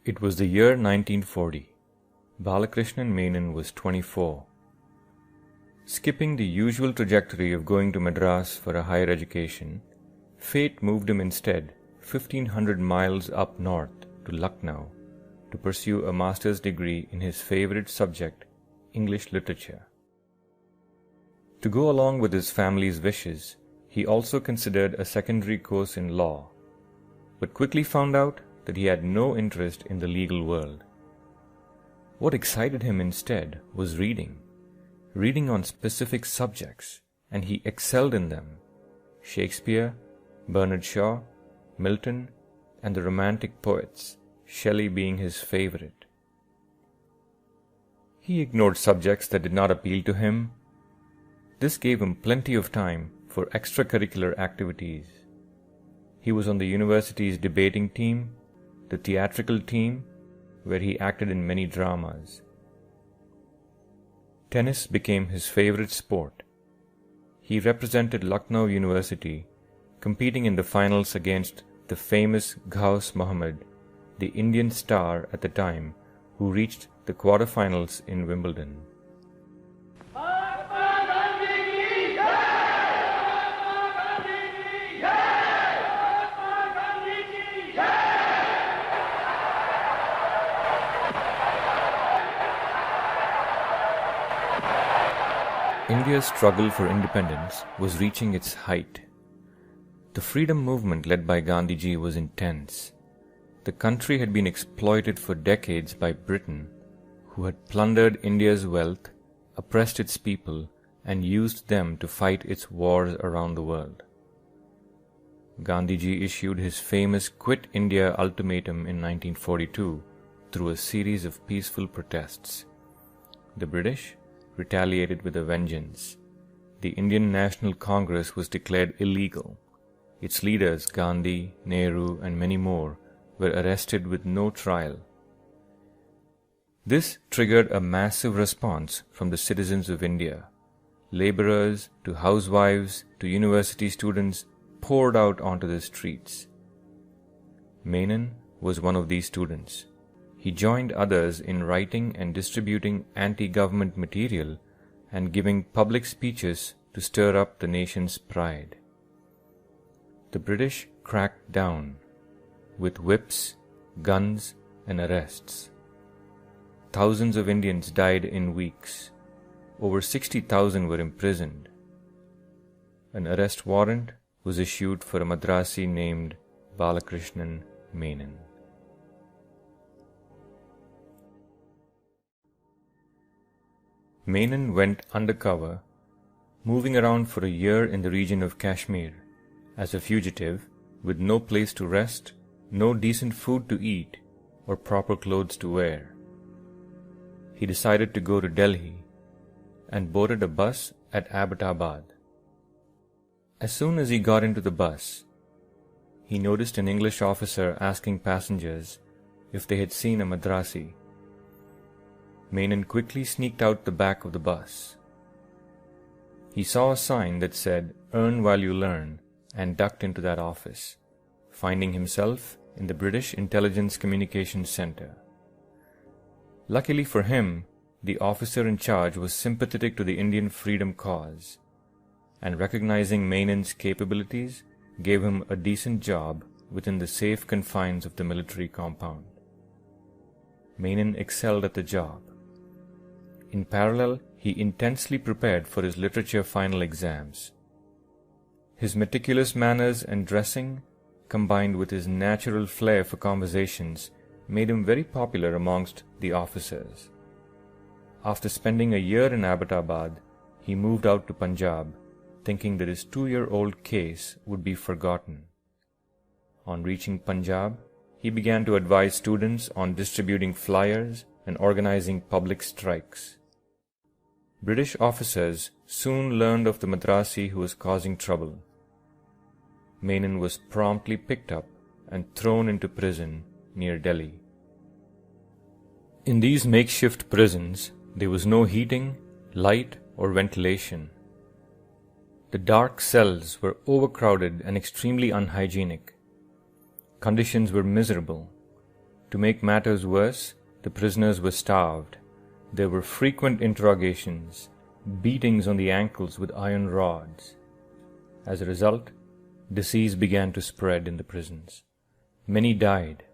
It was the year 1940. Balakrishnan Menon was 24. Skipping the usual trajectory of going to Madras for a higher education, fate moved him instead 1,500 miles up north to Lucknow to pursue a master's degree in his favorite subject, English literature. To go along with his family's wishes, he also considered a secondary course in law, but quickly found out that he had no interest in the legal world. What excited him instead was reading on specific subjects, and he excelled in them: Shakespeare, Bernard Shaw, Milton, and the Romantic poets, Shelley being his favorite. He ignored subjects that did not appeal to him. This gave him plenty of time for extracurricular activities. He was on the university's debating team, the theatrical team, where he acted in many dramas. Tennis became his favorite sport. He represented Lucknow University, competing in the finals against the famous Ghaus Muhammad, the Indian star at the time, who reached the quarterfinals in Wimbledon. India's struggle for independence was reaching its height. The freedom movement led by Gandhiji was intense. The country had been exploited for decades by Britain, who had plundered India's wealth, oppressed its people, and used them to fight its wars around the world. Gandhiji issued his famous Quit India ultimatum in 1942 through a series of peaceful protests. The British retaliated with a vengeance. The Indian National Congress was declared illegal. Its leaders, Gandhi, Nehru, and many more, were arrested with no trial. This triggered a massive response from the citizens of India. Laborers to housewives to university students poured out onto the streets. Menon was one of these students. He joined others in writing and distributing anti-government material and giving public speeches to stir up the nation's pride. The British cracked down with whips, guns, and arrests. Thousands of Indians died in weeks. Over 60,000 were imprisoned. An arrest warrant was issued for a Madrasi named Balakrishnan Menon. Menon went undercover, moving around for a year in the region of Kashmir as a fugitive with no place to rest, no decent food to eat, or proper clothes to wear. He decided to go to Delhi and boarded a bus at Ahmedabad. As soon as he got into the bus, he noticed an English officer asking passengers if they had seen a Madrasi. Menon quickly sneaked out the back of the bus. He saw a sign that said, "Earn while you learn," and ducked into that office, finding himself in the British Intelligence Communications Center. Luckily for him, the officer in charge was sympathetic to the Indian freedom cause, and recognizing Menon's capabilities, gave him a decent job within the safe confines of the military compound. Menon excelled at the job. In parallel, he intensely prepared for his literature final exams. His meticulous manners and dressing, combined with his natural flair for conversations, made him very popular amongst the officers. After spending a year in Ahmedabad, he moved out to Punjab, thinking that his 2-year-old case would be forgotten. On reaching Punjab, he began to advise students on distributing flyers and organizing public strikes. British officers soon learned of the Madrasi who was causing trouble. Menon was promptly picked up and thrown into prison near Delhi. In these makeshift prisons, there was no heating, light, or ventilation. The dark cells were overcrowded and extremely unhygienic. Conditions were miserable. To make matters worse, the prisoners were starved. There were frequent interrogations, beatings on the ankles with iron rods. As a result, disease began to spread in the prisons. Many died.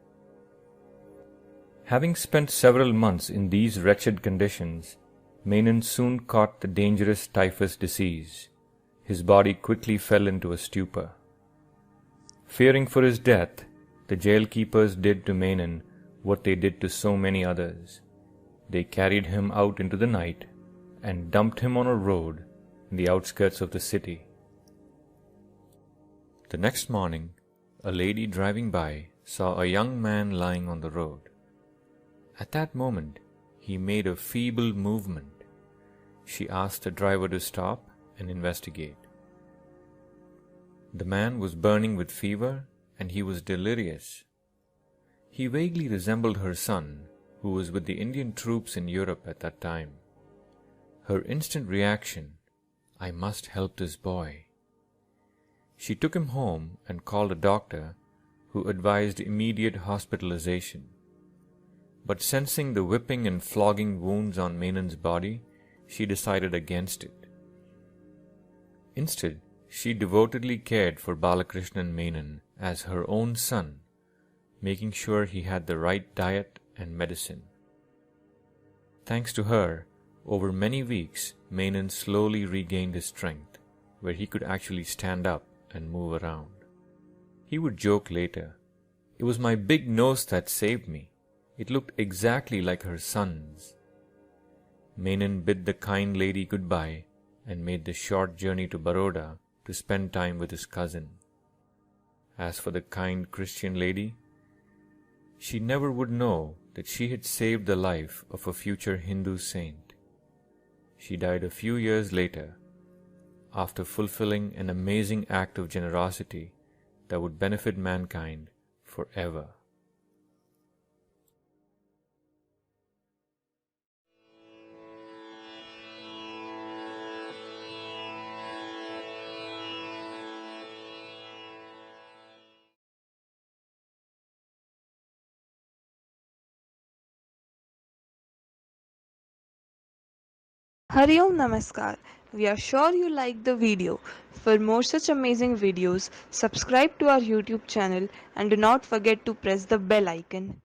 Having spent several months in these wretched conditions, Menon soon caught the dangerous typhus disease. His body quickly fell into a stupor. Fearing for his death, the jail keepers did to Menon what they did to so many others. They carried him out into the night and dumped him on a road in the outskirts of the city. The next morning, a lady driving by saw a young man lying on the road. At that moment, he made a feeble movement. She asked the driver to stop and investigate. The man was burning with fever and he was delirious. He vaguely resembled her son, who was with the Indian troops in Europe at that time. Her instant reaction, "I must help this boy." She took him home and called a doctor who advised immediate hospitalization. But sensing the whipping and flogging wounds on Menon's body, she decided against it. Instead, she devotedly cared for Balakrishnan Menon as her own son, making sure he had the right diet and medicine. Thanks to her, over many weeks, Menon slowly regained his strength, where he could actually stand up and move around. He would joke later, "It was my big nose that saved me. It looked exactly like her son's." Menon bid the kind lady goodbye and made the short journey to Baroda to spend time with his cousin. As for the kind Christian lady, she never would know that she had saved the life of a future Hindu saint. She died a few years later, after fulfilling an amazing act of generosity that would benefit mankind forever. Hari Om Namaskar. We are sure you liked the video. For more such amazing videos, subscribe to our YouTube channel and do not forget to press the bell icon.